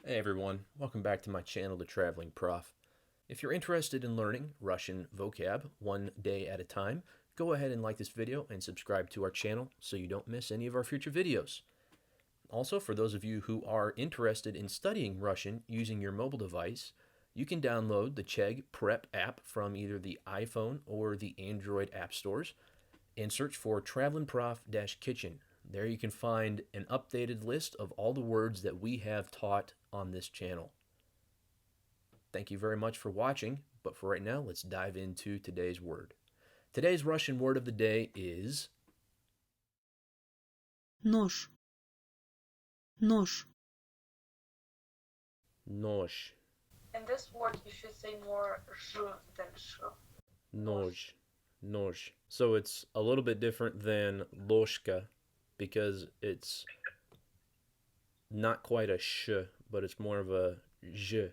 Hey everyone, welcome back to my channel, The Traveling Prof. If you're interested in learning Russian vocab one day at a time, go ahead and like this video and subscribe to our channel so you don't miss any of our future videos. Also, for those of you who are interested in studying Russian using your mobile device, you can download the Chegg Prep app from either the iPhone or the Android app stores and search for Travlin Prof-Kitchen. There you can find an updated list of all the words that we have taught on this channel. Thank you very much for watching, but for right now, let's dive into today's word. Today's Russian word of the day is Нож. Нож. нож. In this word, you should say more j than sh. Noj. Noj. So it's a little bit different than ложка because it's not quite a sh, but it's more of a j.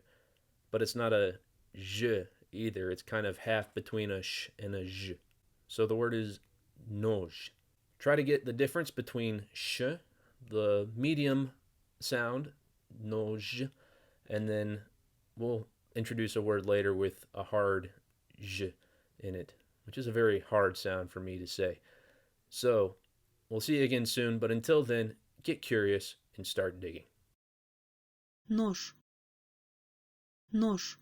But it's not a j either. It's kind of half between a sh and a j. So the word is noj. Try to get the difference between sh, the medium sound, noj, and then we'll introduce a word later with a hard j in it, which is a very hard sound for me to say. So we'll see you again soon, but until then, get curious and start digging. Нож. Нож.